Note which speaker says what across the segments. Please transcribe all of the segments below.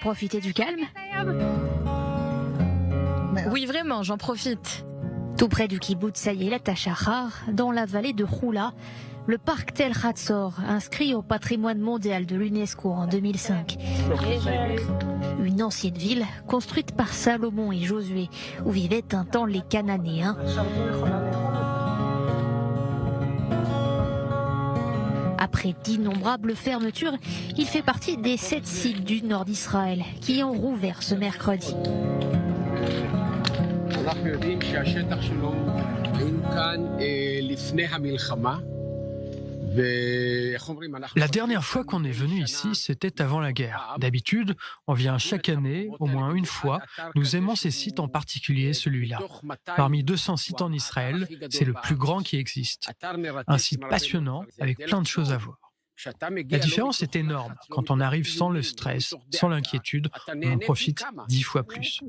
Speaker 1: profitez du calme?
Speaker 2: Oui, vraiment, j'en profite.
Speaker 1: Tout près du kibboutz Sayelet à Shachar, dans la vallée de Choula, le parc Tel Hatzor, inscrit au patrimoine mondial de l'UNESCO en 2005. Une ancienne ville construite par Salomon et Josué, où vivaient un temps les Cananéens. Après d'innombrables fermetures, il fait partie des 7 sites du nord d'Israël qui ont rouvert ce mercredi.
Speaker 3: La dernière fois qu'on est venu ici, c'était avant la guerre. D'habitude, on vient chaque année, au moins une fois. Nous aimons ces sites, en particulier celui-là. Parmi 200 sites en Israël, c'est le plus grand qui existe. Un site passionnant, avec plein de choses à voir. La différence est énorme. Quand on arrive sans le stress, sans l'inquiétude, on en profite 10 fois plus.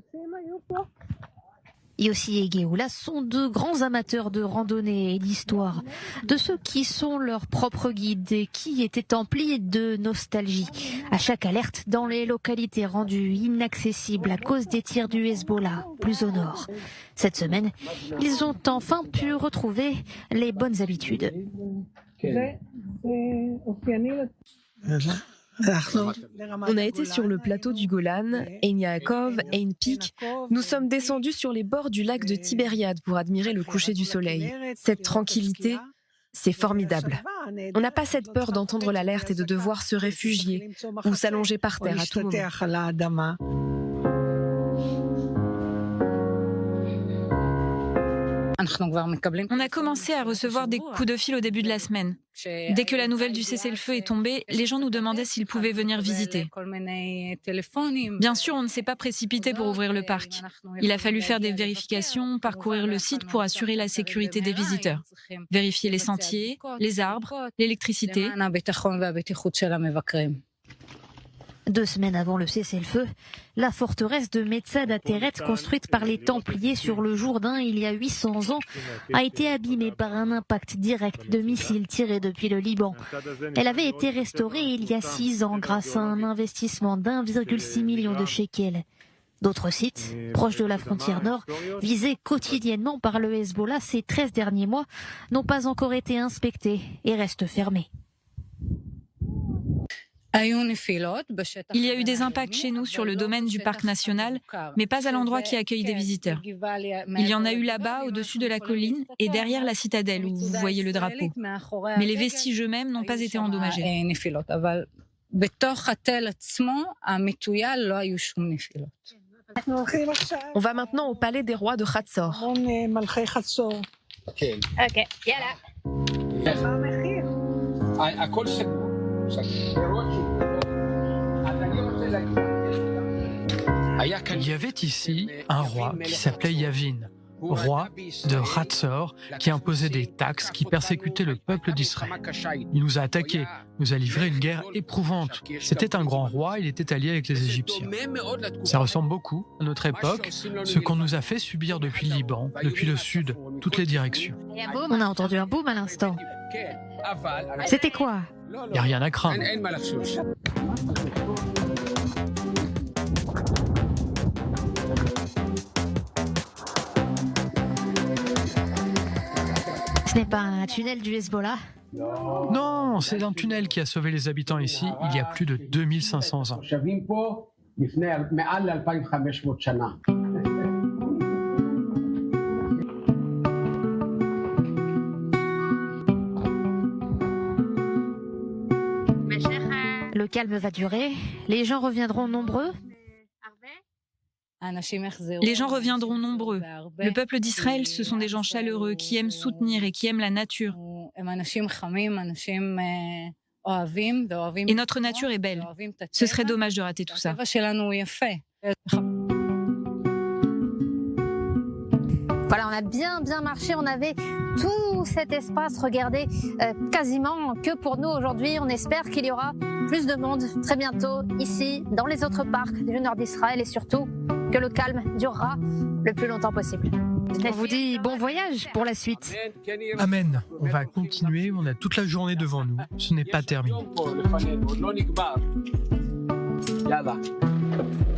Speaker 1: Yossi et Géoula sont de grands amateurs de randonnée et d'histoire, de ceux qui sont leurs propres guides et qui étaient emplis de nostalgie. À chaque alerte dans les localités rendues inaccessibles à cause des tirs du Hezbollah, plus au nord. Cette semaine, ils ont enfin pu retrouver les bonnes habitudes.
Speaker 2: On a été sur le plateau du Golan, Ein Yaakov, Ein Pik. Nous sommes descendus sur les bords du lac de Tibériade pour admirer le coucher du soleil. Cette tranquillité, c'est formidable. On n'a pas cette peur d'entendre l'alerte et de devoir se réfugier ou s'allonger par terre à tout moment.
Speaker 4: On a commencé à recevoir des coups de fil au début de la semaine. Dès que la nouvelle du cessez-le-feu est tombée, les gens nous demandaient s'ils pouvaient venir visiter. Bien sûr, on ne s'est pas précipité pour ouvrir le parc. Il a fallu faire des vérifications, parcourir le site pour assurer la sécurité des visiteurs. Vérifier les sentiers, les arbres, l'électricité.
Speaker 1: 2 semaines avant le cessez-le-feu, la forteresse de Metzad Ateret, construite par les Templiers sur le Jourdain il y a 800 ans, a été abîmée par un impact direct de missiles tirés depuis le Liban. Elle avait été restaurée il y a 6 ans grâce à un investissement d'1,6 million de shekels. D'autres sites, proches de la frontière nord, visés quotidiennement par le Hezbollah ces 13 derniers mois, n'ont pas encore été inspectés et restent fermés.
Speaker 4: Il y a eu des impacts chez nous sur le domaine du parc national, mais pas à l'endroit qui accueille des visiteurs. Il y en a eu là-bas, au-dessus de la colline et derrière la citadelle où vous voyez le drapeau. Mais les vestiges eux-mêmes n'ont pas été endommagés.
Speaker 2: On va maintenant au palais des rois de Hatzor.
Speaker 1: Ok,
Speaker 3: Il y avait ici un roi qui s'appelait Yavin, roi de Hatzor, qui imposait des taxes, qui persécutait le peuple d'Israël. Il nous a attaqués, nous a livré une guerre éprouvante. C'était un grand roi, il était allié avec les Égyptiens. Ça ressemble beaucoup à notre époque, ce qu'on nous a fait subir depuis le Liban, depuis le sud, toutes les directions.
Speaker 1: On a entendu un boom à l'instant. C'était quoi?
Speaker 3: Il n'y a rien à craindre.
Speaker 1: Ce n'est pas un tunnel du Hezbollah?
Speaker 3: Non, c'est un tunnel qui a sauvé les habitants ici il y a plus de 2500 ans.
Speaker 1: Le calme va durer, les gens reviendront nombreux.
Speaker 4: Les gens reviendront nombreux. Le peuple d'Israël, ce sont des gens chaleureux qui aiment soutenir et qui aiment la nature. Et notre nature est belle. Ce serait dommage de rater tout ça.
Speaker 5: Voilà, on a bien marché, on avait tout cet espace, regardez, quasiment que pour nous aujourd'hui. On espère qu'il y aura plus de monde très bientôt ici, dans les autres parcs du nord d'Israël et surtout que le calme durera le plus longtemps possible.
Speaker 1: On vous dit bon voyage pour la suite.
Speaker 3: Amen. On va continuer, on a toute la journée devant nous. Ce n'est pas terminé. Bye.